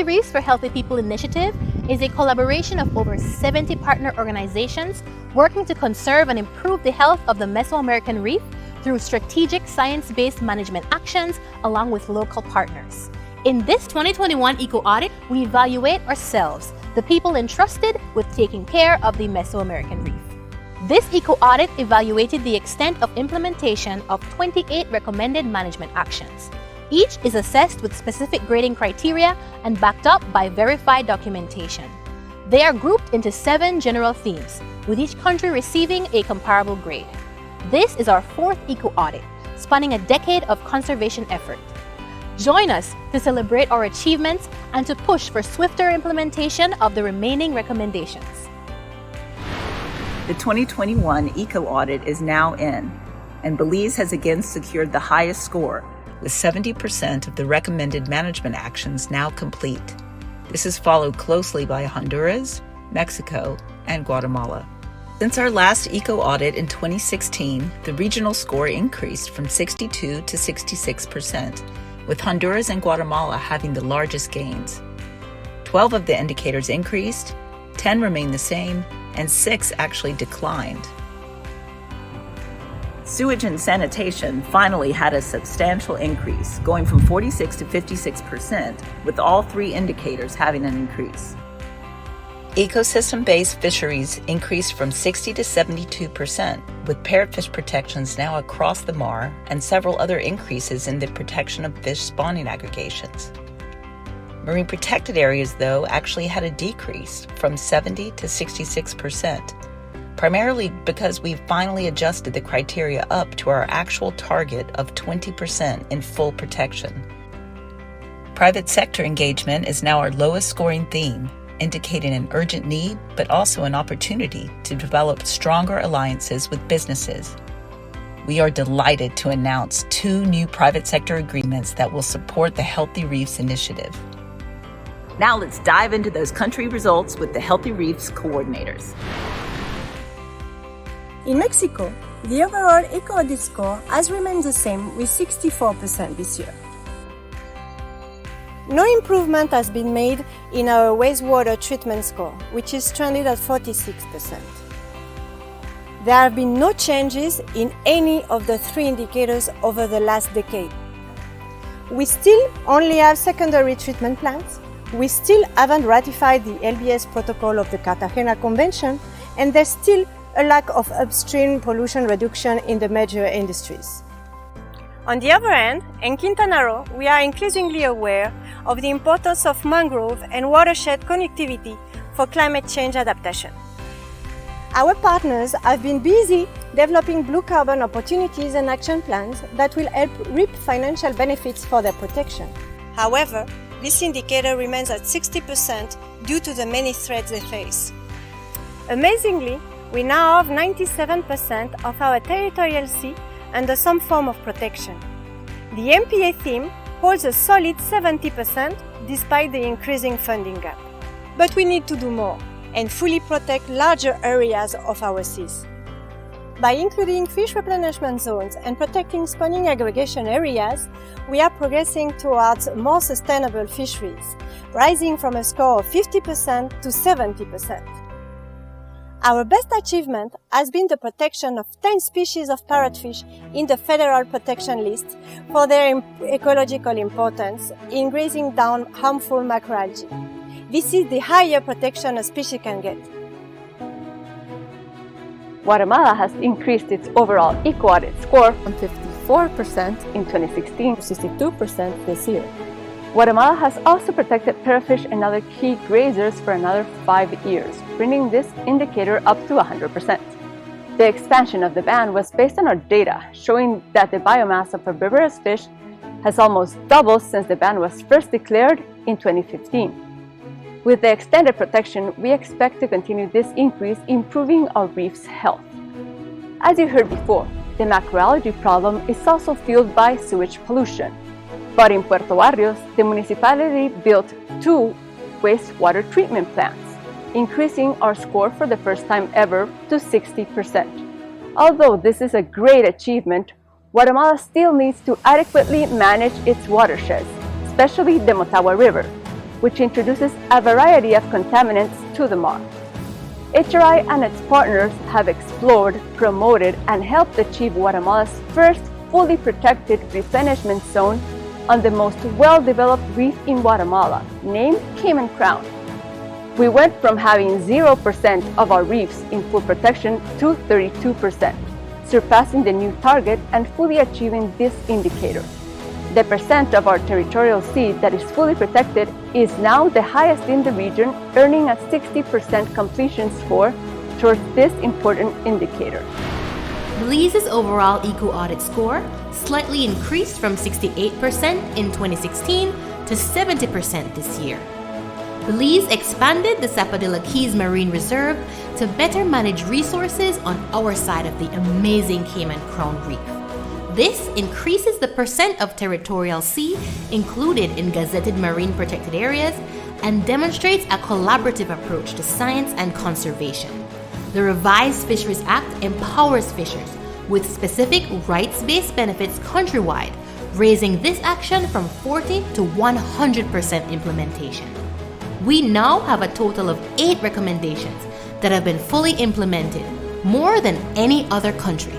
Healthy Reefs for Healthy People initiative is a collaboration of over 70 partner organizations working to conserve and improve the health of the Mesoamerican reef through strategic science-based management actions along with local partners. In this 2021 Eco Audit, we evaluate ourselves, the people entrusted with taking care of the Mesoamerican reef. This Eco Audit evaluated the extent of implementation of 28 recommended management actions. Each is assessed with specific grading criteria and backed up by verified documentation. They are grouped into 7 general themes, with each country receiving a comparable grade. This is our 4th Eco Audit, spanning a decade of conservation effort. Join us to celebrate our achievements and to push for swifter implementation of the remaining recommendations. The 2021 Eco Audit is now in, and Belize has again secured the highest score, with 70% of the recommended management actions now complete. This is followed closely by Honduras, Mexico, and Guatemala. Since our last Eco Audit in 2016, the regional score increased from 62 to 66%, with Honduras and Guatemala having the largest gains. 12 of the indicators increased, 10 remained the same, and 6 actually declined. Sewage and sanitation finally had a substantial increase, going from 46 to 56%, with all 3 indicators having an increase. Ecosystem-based fisheries increased from 60 to 72%, with parrotfish protections now across the Mar and several other increases in the protection of fish spawning aggregations. Marine protected areas, though, actually had a decrease from 70 to 66%, primarily because we finally adjusted the criteria up to our actual target of 20% in full protection. Private sector engagement is now our lowest scoring theme, indicating an urgent need, but also an opportunity to develop stronger alliances with businesses. We are delighted to announce 2 new private sector agreements that will support the Healthy Reefs initiative. Now let's dive into those country results with the Healthy Reefs coordinators. In Mexico, the overall Eco Audit score has remained the same with 64% this year. No improvement has been made in our wastewater treatment score, which is trended at 46%. There have been no changes in any of the 3 indicators over the last decade. We still only have secondary treatment plants. We still haven't ratified the LBS protocol of the Cartagena Convention, and there's still a lack of upstream pollution reduction in the major industries. On the other hand, in Quintana Roo, we are increasingly aware of the importance of mangrove and watershed connectivity for climate change adaptation. Our partners have been busy developing blue carbon opportunities and action plans that will help reap financial benefits for their protection. However, this indicator remains at 60% due to the many threats they face. Amazingly, we now have 97% of our territorial sea under some form of protection. The MPA theme holds a solid 70% despite the increasing funding gap. But we need to do more and fully protect larger areas of our seas. By including fish replenishment zones and protecting spawning aggregation areas, we are progressing towards more sustainable fisheries, rising from a score of 50% to 70%. Our best achievement has been the protection of 10 species of parrotfish in the federal protection list for their ecological importance in grazing down harmful macroalgae. This is the higher protection a species can get. Guatemala has increased its overall Eco Audit score from 54% in 2016 to 62% this year. Guatemala has also protected parrotfish and other key grazers for another 5 years, bringing this indicator up to 100%. The expansion of the ban was based on our data, showing that the biomass of herbivorous fish has almost doubled since the ban was first declared in 2015. With the extended protection, we expect to continue this increase, improving our reef's health. As you heard before, the macroalgae problem is also fueled by sewage pollution. But in Puerto Barrios, the municipality built 2 wastewater treatment plants, increasing our score for the first time ever to 60%. Although this is a great achievement, Guatemala still needs to adequately manage its watersheds, especially the Motagua River. which introduces a variety of contaminants to the mar. HRI and its partners have explored, promoted, and helped achieve Guatemala's first fully protected replenishment zone on the most well-developed reef in Guatemala, named Cayman Crown. We went from having 0% of our reefs in full protection to 32%, surpassing the new target and fully achieving this indicator. The percent of our territorial sea that is fully protected is now the highest in the region, earning a 60% completion score towards this important indicator. Belize's overall Eco Audit score slightly increased from 68% in 2016 to 70% this year. Belize expanded the Zapadilla Keys Marine Reserve to better manage resources on our side of the amazing Cayman Crown Reef. This increases the percent of territorial sea included in gazetted marine protected areas and demonstrates a collaborative approach to science and conservation. The revised Fisheries Act empowers fishers with specific rights-based benefits countrywide, raising this action from 40 to 100% implementation. We now have a total of 8 recommendations that have been fully implemented, more than any other country.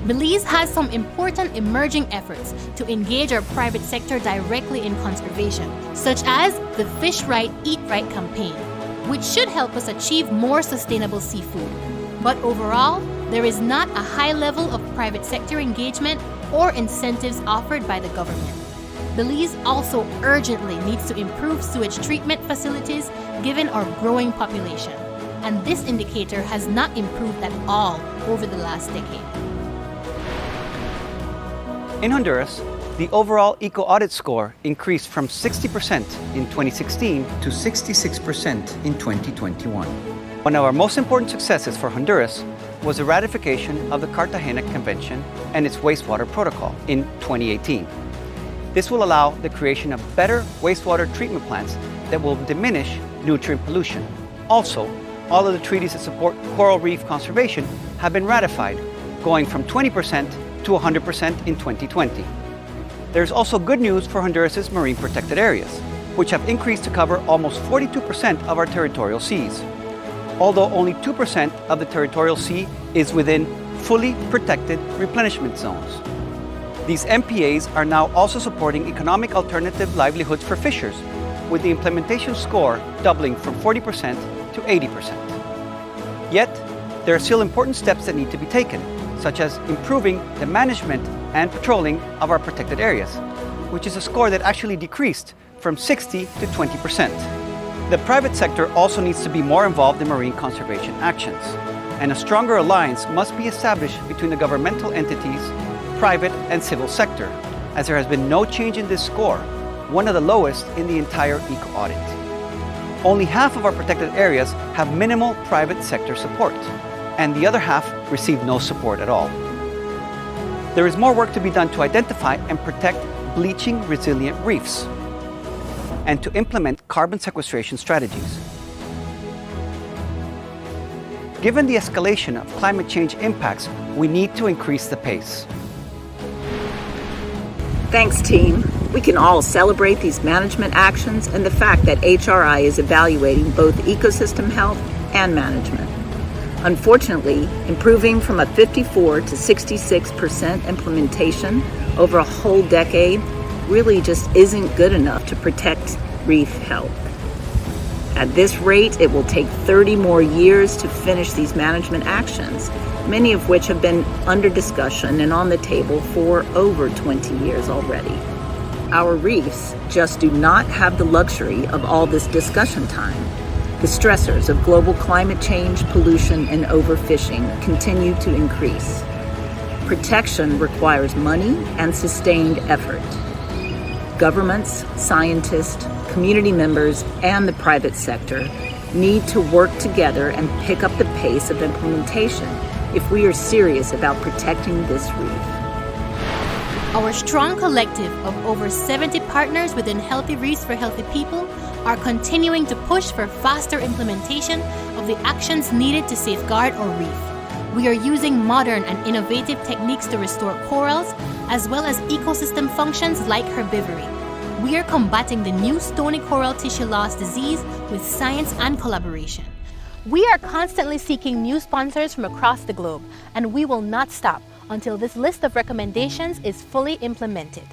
Belize has some important emerging efforts to engage our private sector directly in conservation, such as the Fish Right, Eat Right campaign, which should help us achieve more sustainable seafood. But overall, there is not a high level of private sector engagement or incentives offered by the government. Belize also urgently needs to improve sewage treatment facilities given our growing population, and this indicator has not improved at all over the last decade. In Honduras, the overall Eco Audit score increased from 60% in 2016 to 66% in 2021. One of our most important successes for Honduras was the ratification of the Cartagena Convention and its wastewater protocol in 2018. This will allow the creation of better wastewater treatment plants that will diminish nutrient pollution. Also, all of the treaties that support coral reef conservation have been ratified, going from 20% to 100% in 2020. There's also good news for Honduras's marine protected areas, which have increased to cover almost 42% of our territorial seas, although only 2% of the territorial sea is within fully protected replenishment zones. These MPAs are now also supporting economic alternative livelihoods for fishers, with the implementation score doubling from 40% to 80%. Yet, there are still important steps that need to be taken, such as improving the management and patrolling of our protected areas, which is a score that actually decreased from 60 to 20%. The private sector also needs to be more involved in marine conservation actions, and a stronger alliance must be established between the governmental entities, private and civil sector, as there has been no change in this score, one of the lowest in the entire Eco Audit. Only half of our protected areas have minimal private sector support, and the other half receive no support at all. There is more work to be done to identify and protect bleaching resilient reefs and to implement carbon sequestration strategies. Given the escalation of climate change impacts, we need to increase the pace. Thanks, team. We can all celebrate these management actions and the fact that HRI is evaluating both ecosystem health and management. Unfortunately, improving from a 54 to 66% implementation over a whole decade really just isn't good enough to protect reef health. At this rate, it will take 30 more years to finish these management actions, many of which have been under discussion and on the table for over 20 years already. Our reefs just do not have the luxury of all this discussion time. The stressors of global climate change, pollution, and overfishing continue to increase. Protection requires money and sustained effort. Governments, scientists, community members, and the private sector need to work together and pick up the pace of implementation if we are serious about protecting this reef. Our strong collective of over 70 partners within Healthy Reefs for Healthy People are continuing to push for faster implementation of the actions needed to safeguard our reef. We are using modern and innovative techniques to restore corals, as well as ecosystem functions like herbivory. We are combating the new stony coral tissue loss disease with science and collaboration. We are constantly seeking new sponsors from across the globe, and we will not stop until this list of recommendations is fully implemented.